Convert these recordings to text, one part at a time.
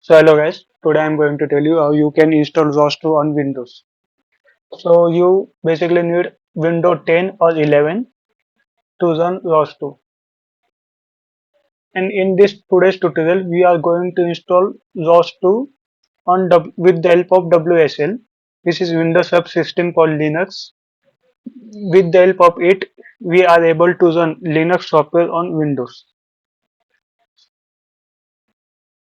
So hello guys, today I'm going to tell you how you can install ros2 on Windows. So you basically need Windows 10 or 11 to run ros2. And in this today's tutorial, we are going to install ros2 with the help of WSL. This is Windows subsystem for Linux. With the help of it, we are able to run Linux software on Windows.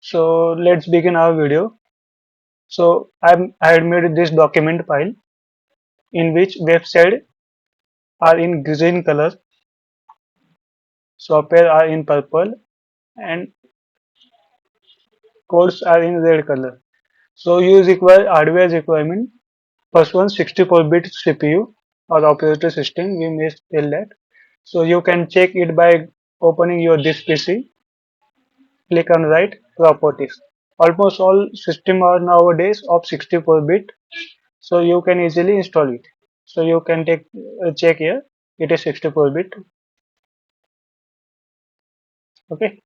So let's begin our video. So I had made this document file in which website are in green color, software are in purple, and codes are in red color. So you require hardware requirement. First one 64-bit CPU or operating system, we may tell that. So you can check it by opening your this PC, click on write properties. Almost all system are nowadays of 64-bit, so you can easily install it. So you can take check here, it is 64-bit. Okay.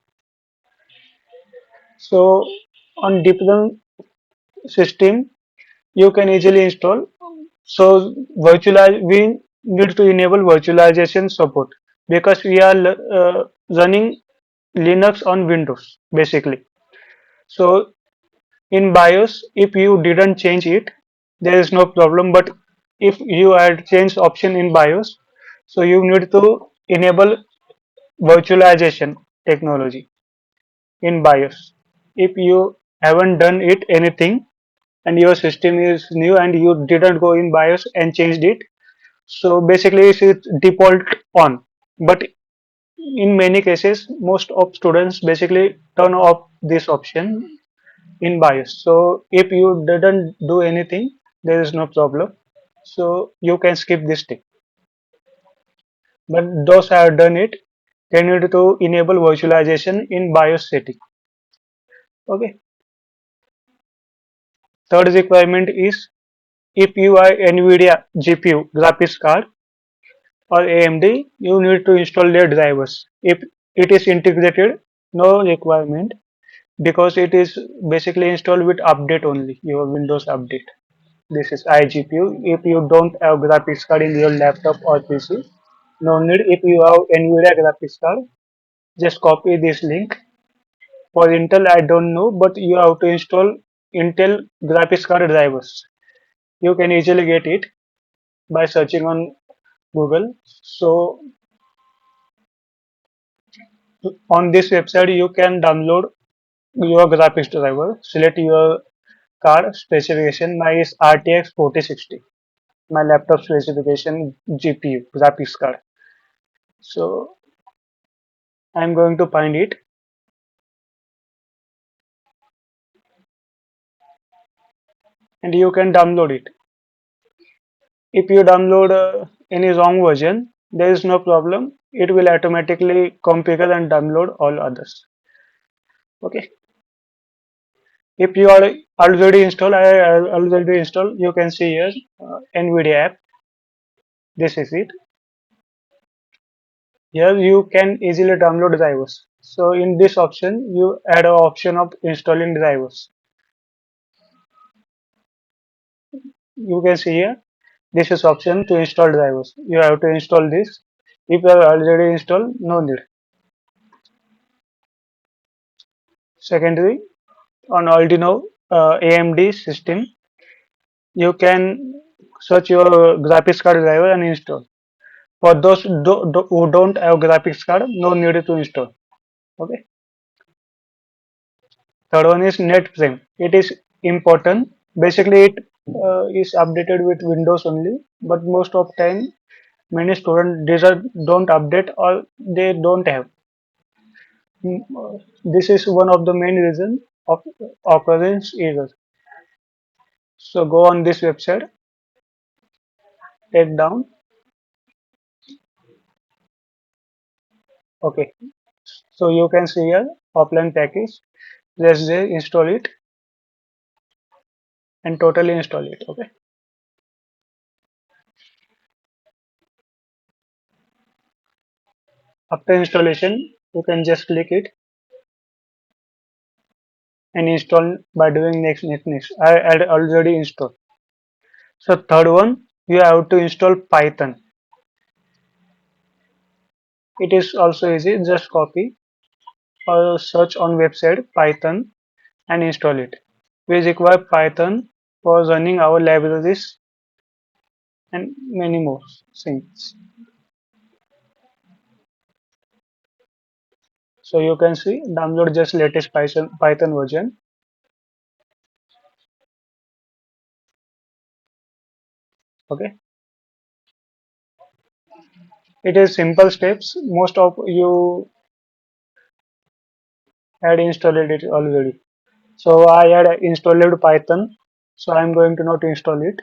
So on different system you can easily install. So we need to enable virtualization support because we are running Linux on Windows basically. So in BIOS, if you didn't change it, there is no problem. But if you had changed option in BIOS, so you need to enable virtualization technology in BIOS. If you haven't done it anything, and your system is new and you didn't go in BIOS and changed it, so basically it's default on. But in many cases, most of students basically turn off this option in BIOS. So if you didn't do anything, there is no problem. So you can skip this step. But those who have done it, they need to enable virtualization in BIOS setting. Okay. Third requirement is if you are NVIDIA GPU graphics card or AMD, you need to install their drivers. If it is integrated, no requirement because it is basically installed with update only, your Windows update. This is iGPU. If you don't have graphics card in your laptop or PC, no need. If you have NVIDIA graphics card, just copy this link. For Intel, I don't know, but you have to install Intel graphics card drivers. You can easily get it by searching on Google. So on this website you can download your graphics driver, select your card specification. My is RTX 4060, my laptop specification GPU graphics card. So I'm going to find it, and you can download it. If you download any wrong version, there is no problem, it will automatically configure and download all others. Okay. If you are already installed, I already installed, you can see here NVIDIA app. This is it. Here you can easily download drivers. So in this option, you add an option of installing drivers. You can see here, this is option to install drivers. You have to install this. If you are already installed, no need. Secondly, on Arduino AMD system, you can search your graphics card driver and install. For those who don't have graphics card, no need to install. Okay. Third one is NetFrame. It is important. Basically, it is updated with Windows only, but most of time many students don't update or they don't have. This is one of the main reason of occurrence error. So go on this website, take down. Okay. So you can see here offline package. Let's say install it and totally install it. Okay. After installation, you can just click it and install by doing next. I had already installed. So third one, you have to install Python. It is also easy. Just copy or search on website Python and install it. We require Python for running our libraries and many more things. So you can see download just latest Python version. Okay, it is simple steps. Most of you had installed it already. So I had installed Python. So I'm going to not install it,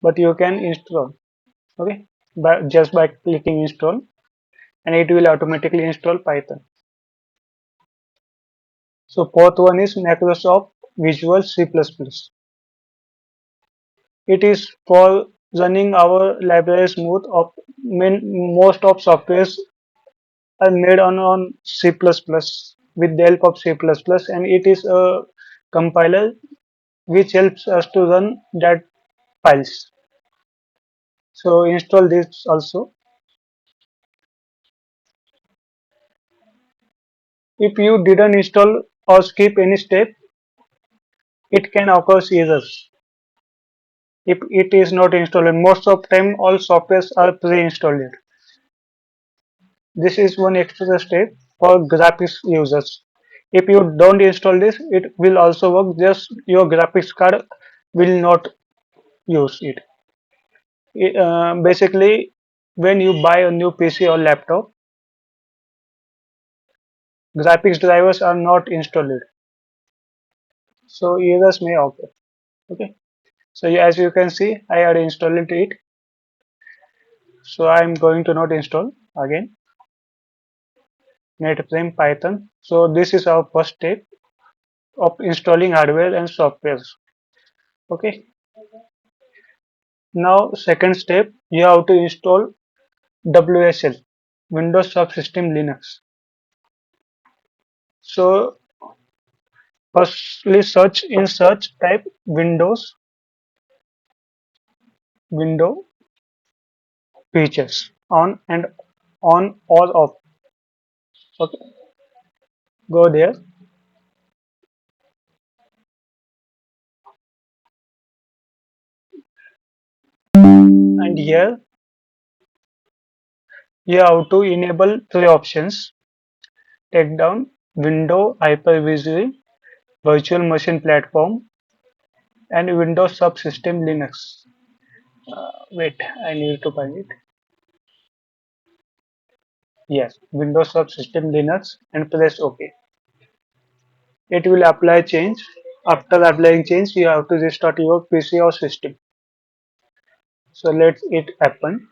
but you can install. Okay, but just by clicking install, and it will automatically install Python. So fourth one is Microsoft Visual C++. It is for running our library smooth. Most of softwares are made on C++ with the help of C++, and it is a compiler which helps us to run that files. So install this also. If you didn't install or skip any step, it can occur errors if it is not installed. Most of time all softwares are pre-installed. This is one extra step for graphics users. If you don't install this, it will also work, just your graphics card will not use it. Basically, when you buy a new PC or laptop, graphics drivers are not installed, so errors may occur. Okay, so as you can see, I had installed it, so I am going to not install again. NetFrame Python. So this is our first step of installing hardware and software. Okay, now second step, you have to install WSL, Windows Subsystem Linux. So firstly search type window features on or off. Okay, go there, and here you have to enable three options: take down, window hypervisor, virtual machine platform, and Windows Subsystem Linux. Wait, I need to find it. Yes, Windows Subsystem Linux, and press OK. It will apply change. After applying change, you have to restart your PC or system. So let it happen.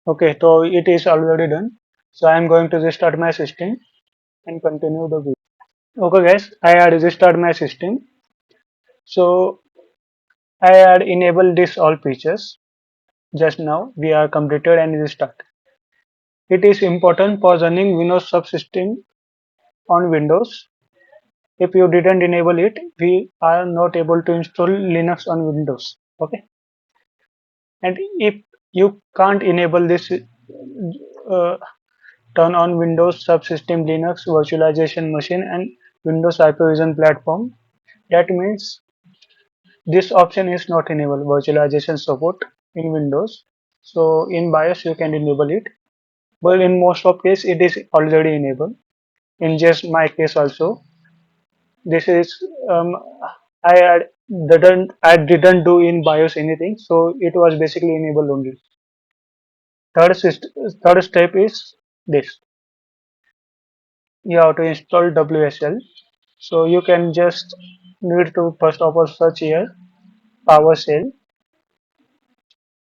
Okay, so it is already done. So I am going to restart my system and continue the video. Okay guys, I had restarted my system. So I had enabled this all features. Just now we are completed and restart. It is important for running Windows subsystem on Windows. If you didn't enable it, we are not able to install Linux on Windows. Okay, and if you can't enable this, turn on Windows Subsystem Linux virtualization machine and Windows Hypervision platform. That means this option is not enabled virtualization support in Windows. So in BIOS you can enable it, but in most of case it is already enabled. In just my case also, this is I had didn't do in BIOS anything, so it was basically enabled only. Third step is this: you have to install WSL. So you can just need to first of all search here PowerShell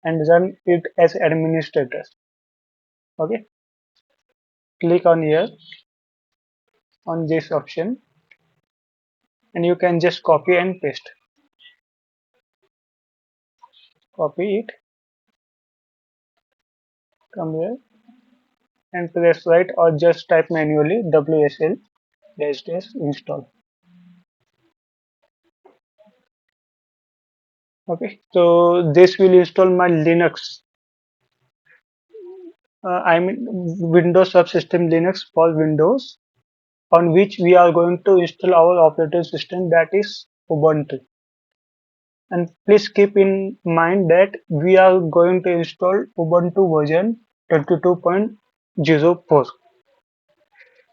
and run it as administrator. Okay, click on here on this option, and you can just copy and paste. Copy it, come here and press right or just type manually WSL dash install. Okay, so this will install my Linux. I mean Windows subsystem Linux for Windows, on which we are going to install our operating system, that is Ubuntu. And please keep in mind that we are going to install Ubuntu version 22.04.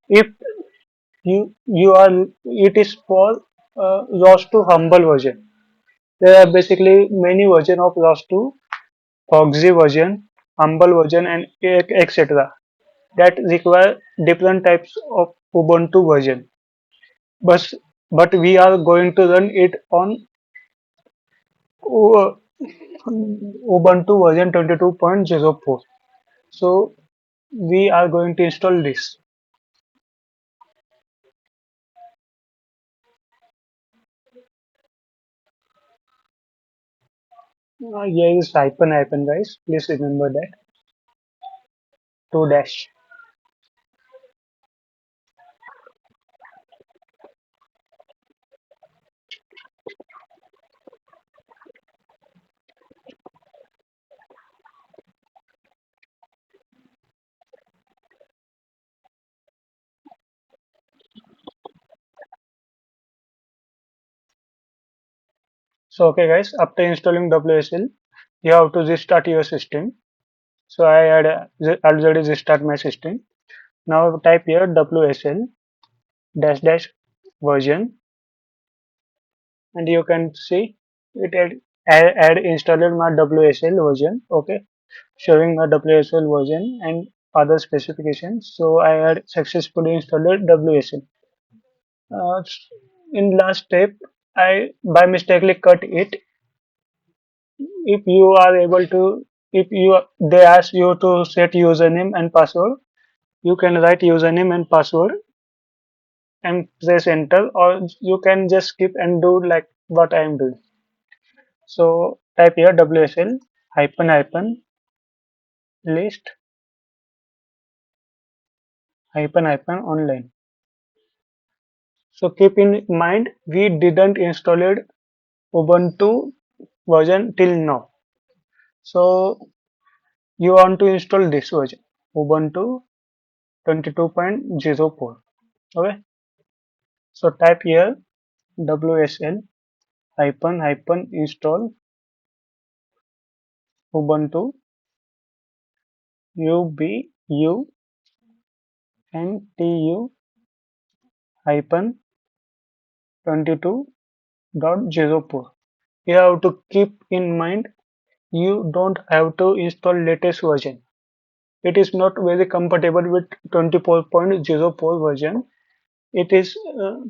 If you are, it is for ROS2 humble version. There are basically many version of ROS2, Foxy version, humble version, and etc. that require different types of Ubuntu version. But but we are going to run it on uh, Ubuntu version 22.04. So we are going to install this. Here is hyphen guys. Please remember that. Two dash. So okay guys, after installing WSL, you have to restart your system. So I had already restart my system. Now type here WSL dash dash version, and you can see it had installed my WSL version. Okay, showing my WSL version and other specifications. So I had successfully installed WSL. Uh, in last step, I by mistakenly cut it. If you are able to, if you they ask you to set username and password, you can write username and password and press enter, or you can just skip and do like what I am doing. So type here WSL hyphen list hyphen online. So keep in mind we didn't install it Ubuntu version till now. So you want to install this version Ubuntu 22.04. Okay. So type here WSL install Ubuntu ubuntu hyphen 22.04. You have to keep in mind you don't have to install latest version. It is not very compatible with 24.04 version. It is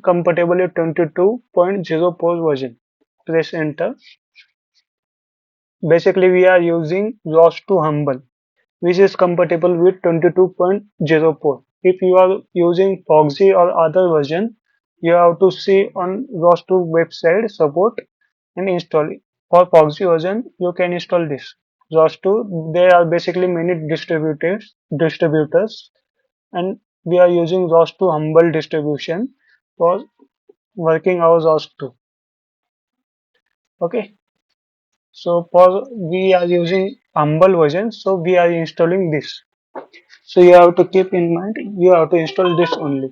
compatible with 22.04 version. Press enter. Basically, we are using ROS2 Humble, which is compatible with 22.04. If you are using Foxy or other version, you have to see on ROS2 website support and install it. For Foxy version, you can install this. ROS2, there are basically many distributors, and we are using ROS2 Humble distribution for working our ROS2. Okay. So for we are using Humble version, so we are installing this. So you have to keep in mind you have to install this only.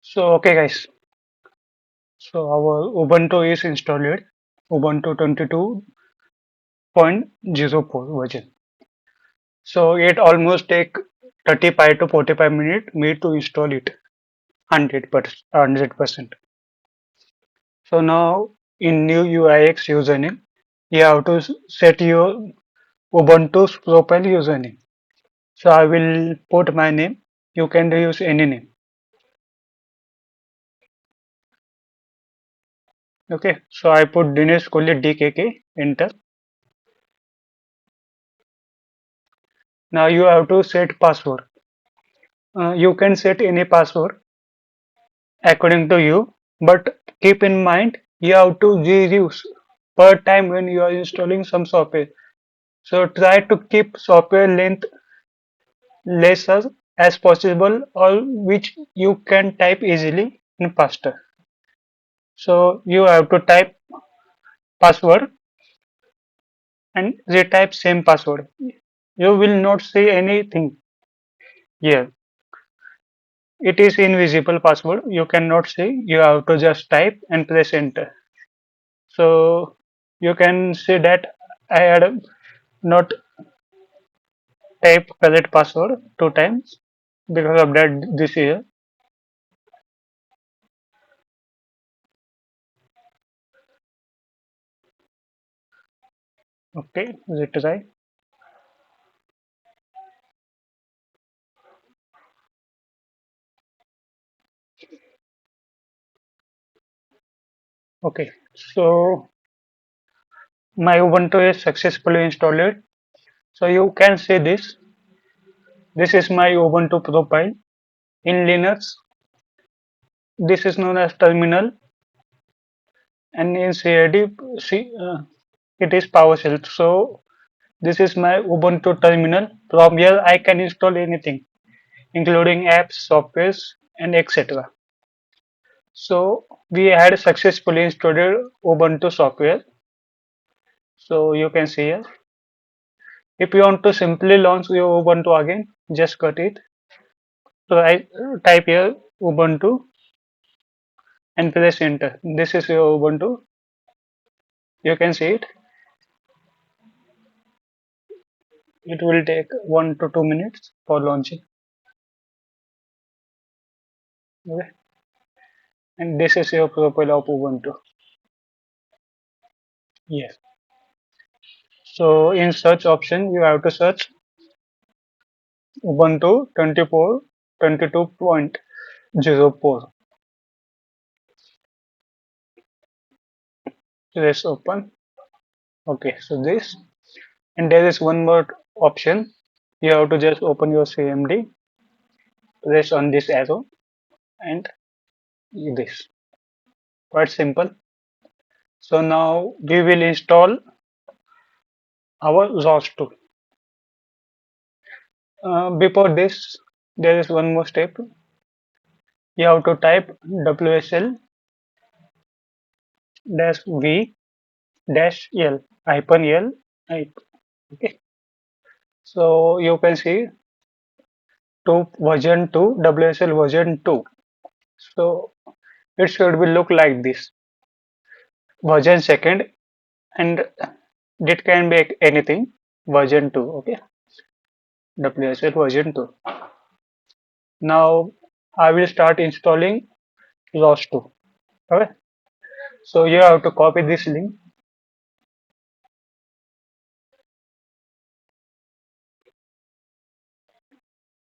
So okay guys, so our Ubuntu is installed, Ubuntu 22.04 version. So it almost take 35 to 45 minutes me to install it 100%. So now in new UIX username, you have to set your Ubuntu's profile username. So I will put my name. You can use any name. Okay. So I put Dinesh Kohli DKK. Enter. Now you have to set password. You can set any password according to you, but keep in mind you have to reuse. per time when you are installing some software. So try to keep software length lesser as possible, or which you can type easily and faster. So you have to type password and retype same password. You will not see anything here. It is invisible password. You cannot see. You have to just type and press enter. So you can see that I had not typed correct password two times because of that this year. Okay, retry. Okay, so my Ubuntu is successfully installed. So you can see this. This is my Ubuntu profile. In Linux, this is known as terminal, and in CAD, it is PowerShell. So this is my Ubuntu terminal. From here, I can install anything, including apps, softwares, and etc. So we had successfully installed Ubuntu software. So you can see here. If you want to simply launch your Ubuntu again, just cut it. So I type here Ubuntu and press enter. This is your Ubuntu. You can see it. It will take 1 to 2 minutes for launching. Okay. And this is your profile of Ubuntu. Yes. So in search option, you have to search Ubuntu 22.04. Press open. Okay. So this, and there is one more option. You have to just open your CMD, press on this arrow, and this. Quite simple. So now we will install our ROS2. Before this, there is one more step. You have to type WSL dash V dash L hyphen L. Okay. So you can see to version 2, WSL version 2. So it should be look like this. Version second, and it can be anything. Version 2. Okay. WSL version 2. Now I will start installing ROS2. Okay. So you have to copy this link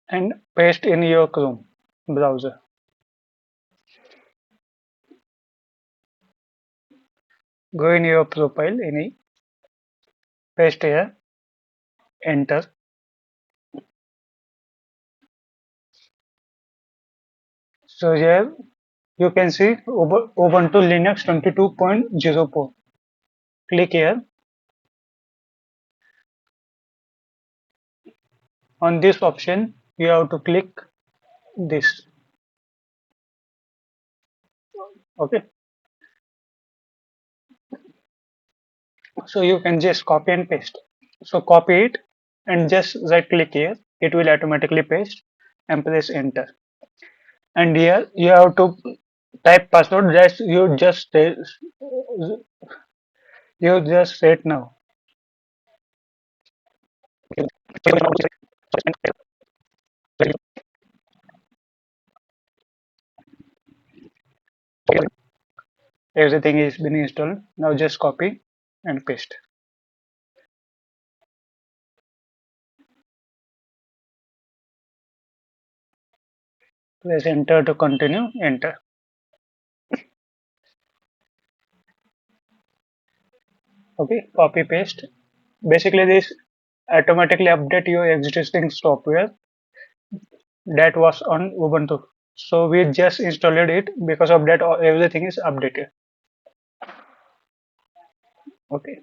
and paste in your Chrome browser. Go in your profile, any paste here, enter. So here you can see Ubuntu Linux 22.04. Click here. On this option, you have to click this. Okay. So you can just copy and paste. So copy it and just right click here. It will automatically paste and press enter. And here you have to type password that you just set now. Everything is been installed. Now just copy and paste. Press enter to continue. Enter. Okay. Copy paste. Basically, this automatically update your existing software that was on Ubuntu. So we just installed it, because of that everything is updated. Okay.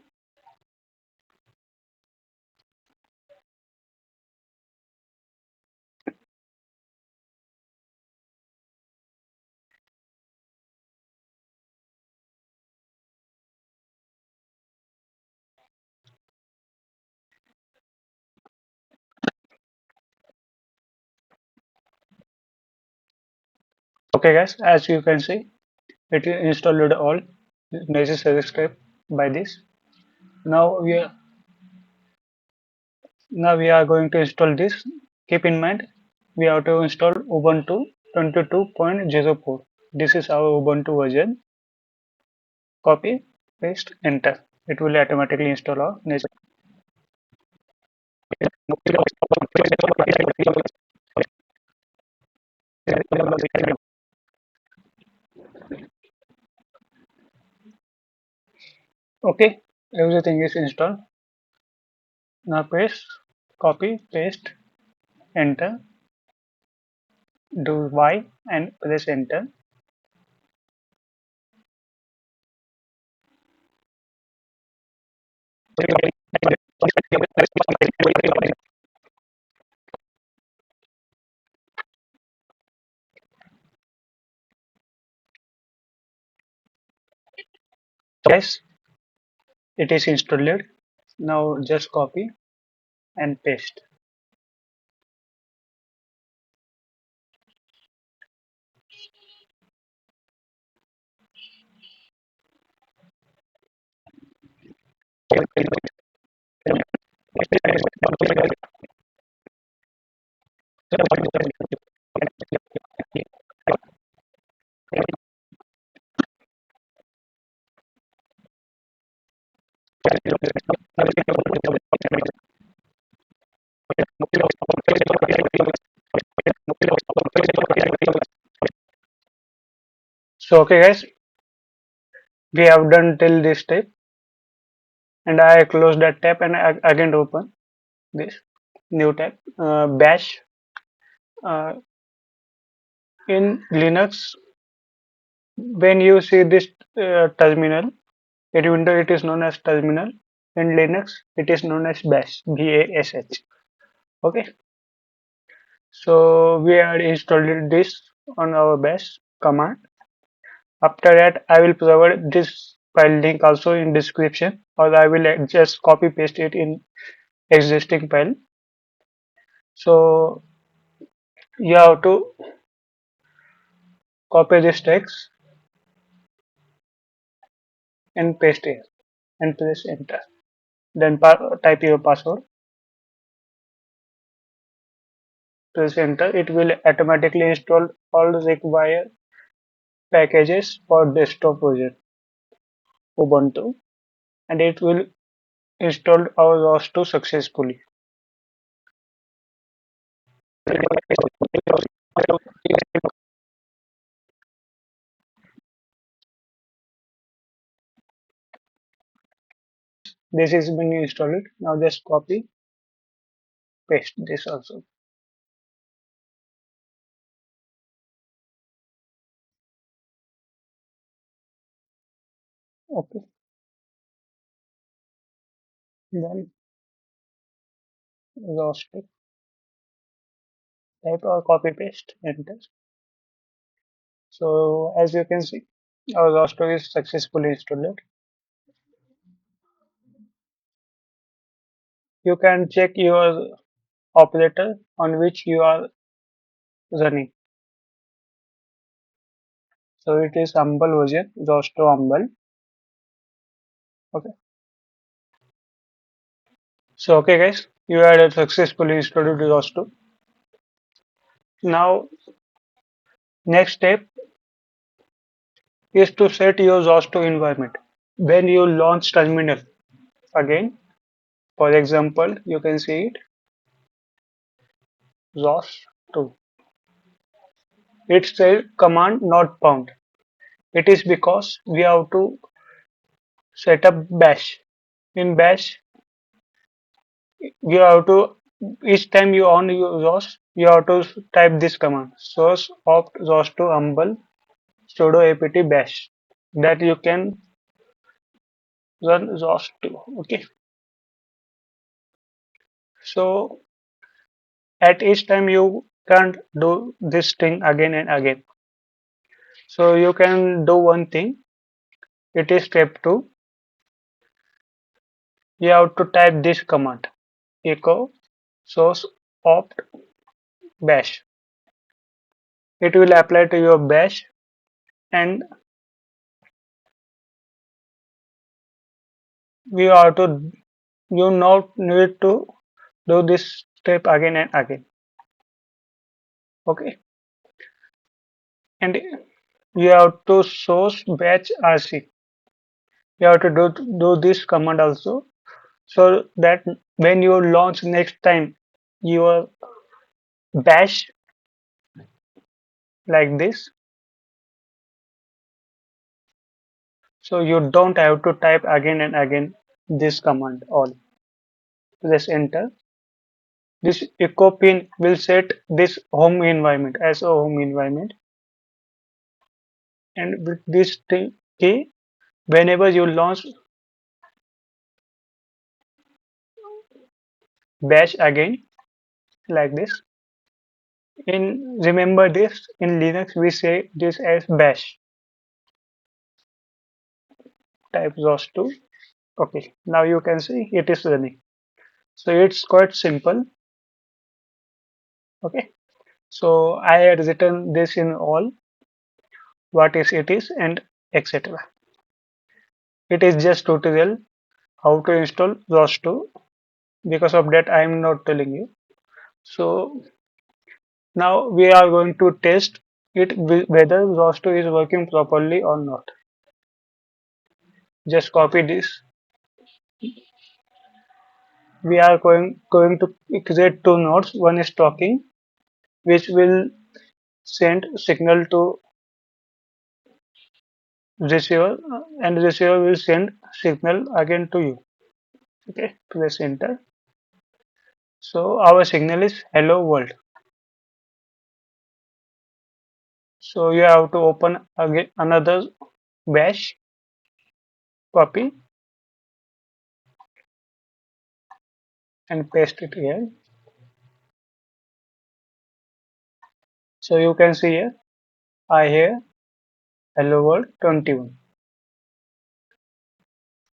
Okay, guys. As you can see, it installed all necessary step by this. Now we are Now we are going to install this. Keep in mind, we have to install Ubuntu 22.04. This is our Ubuntu version. Copy, paste, enter. It will automatically install our next. Okay, everything is installed. Now paste, copy, paste, enter. Do Y and press enter. Guys, it is installed. Now just copy and paste. So okay guys, we have done till this step, and I close that tab and I again open this new tab. Bash in Linux. When you see this terminal in Windows, it is known as terminal. In Linux, it is known as bash. BASH. Okay. So we had installed this on our bash command. After that, I will provide this file link also in description, or I will just copy paste it in existing file. So you have to copy this text and paste it and press enter. Then type your password, press enter. It will automatically install all the required packages for desktop version Ubuntu, and it will install our ROS2 successfully. This is been installed. Now just copy, paste this also. Okay. Then ROS2, type or copy paste, enter. So as you can see, our ROS2 is successfully installed. You can check your operator on which you are running. So it is humble version, ros2 humble. Okay. So okay guys, you had successfully installed ros2. Now next step is to set your ros2 environment. When you launch terminal again, for example, you can see it ros2. It says command not found. It is because we have to set up bash. In bash, you have to each time you on your ROS, you have to type this command source opt ros2 humble sudo apt bash. That you can run ros2. Okay, so at each time you can't do this thing again and again. So you can do one thing. It is step 2. You have to type this command echo source opt bash. It will apply to your bash, and you have to you not need to do this step again and again. Okay, and you have to source batch rc. You have to do this command also, so that when you launch next time your bash like this, so you don't have to type again and again this command. All press enter. This echo pin will set this home environment as a home environment, and with this key, whenever you launch bash again like this, in remember this in Linux we say this as bash. Type ros2. Okay, now you can see it is running. So it's quite simple. Okay, so I had written this in all what is it is and etc. It is just tutorial how to install ros2. Because of that I am not telling you. So now we are going to test it whether ros2 is working properly or not. Just copy this. We are going to create two nodes. One is talking, which will send signal to receiver, and receiver will send signal again to you. Okay, press enter. So our signal is hello world. So you have to open again another bash, copy and paste it here. So you can see here I hear hello world 21,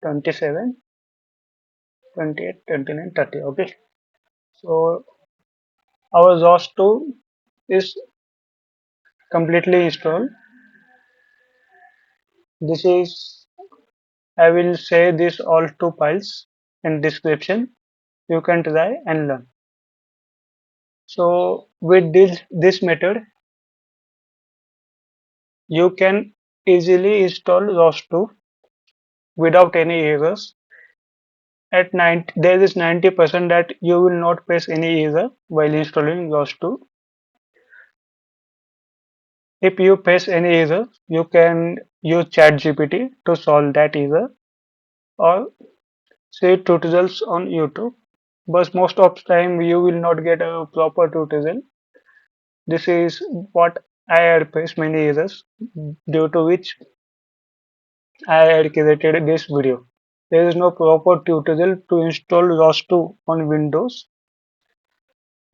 27, 28, 29, 30. Okay. So our ROS2 is completely installed. This is I will say this all two files in description. You can try and learn. So with this method, you can easily install ROS2 without any errors. At 90, there is 90% that you will not face any error while installing ROS2. If you face any error, you can use ChatGPT to solve that error or see tutorials on YouTube. But most of the time you will not get a proper tutorial. This is what I had faced many errors, due to which I had created this video. There is no proper tutorial to install ros2 on Windows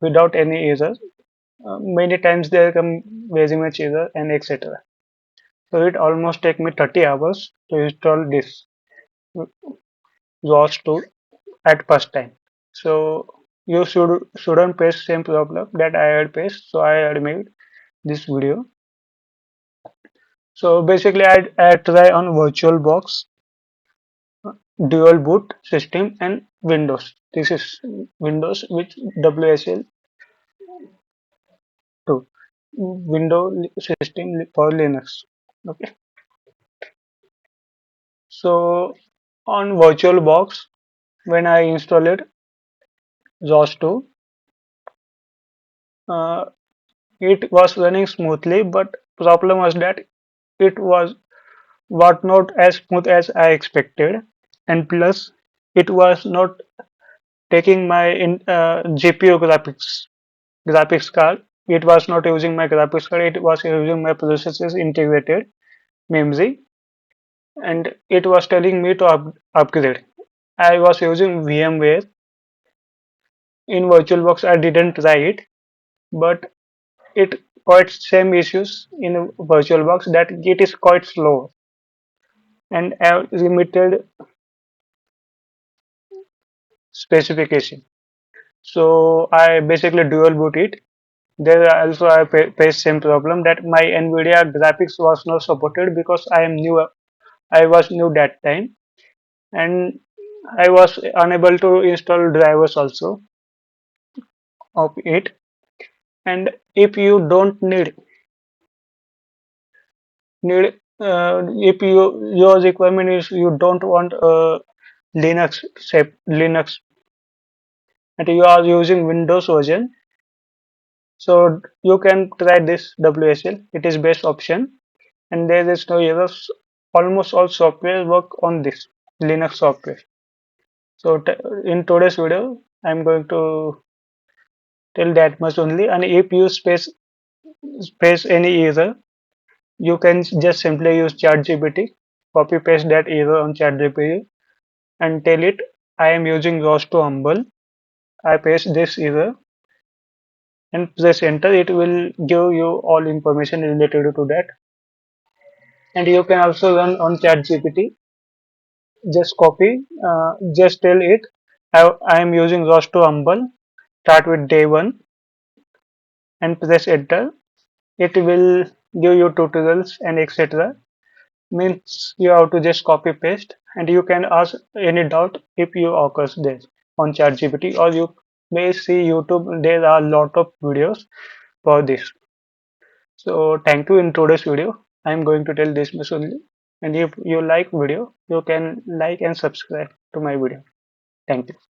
without any error. Many times there come very much error and etc. So it almost take me 30 hours to install this ros2 at first time. So you shouldn't face same problem that I had faced. So I had made this video. So basically I try on VirtualBox, dual boot system and Windows. This is Windows with WSL 2. System for Linux. Okay. So on VirtualBox, when I installed ROS2, uh, it was running smoothly, but problem was that it was not as smooth as I expected, and plus it was not taking my GPU graphics card. It was not using my graphics card. It was using my processor's integrated memory. and it was telling me to upgrade. I was using VMware in VirtualBox. I didn't try it, but it quite same issues in VirtualBox that it is quite slow and have limited specification. So I basically dual boot it. There also I faced same problem that my NVIDIA graphics was not supported because I am new. I was new that time, and I was unable to install drivers also of it. And if you don't need if your requirement is you don't want a Linux and you are using Windows version, so you can try this WSL. It is best option, and there is no errors. Almost all software work on this Linux software. So in today's video, I'm going to tell that much only. And if you space any error, you can just simply use ChatGPT, copy paste that error on ChatGPT, and tell it I am using ros2 humble. I paste this error and press enter. It will give you all information related to that. And you can also run on ChatGPT. Just copy, just tell it I am using ros2 humble. Start with day one and press enter. It will give you tutorials and etc. Means you have to just copy paste and you can ask any doubt if you occurs there on ChatGPT, or you may see YouTube. There are a lot of videos for this. So thank you. In today's video I am going to tell this much only, and if you like video you can like and subscribe to my video. Thank you.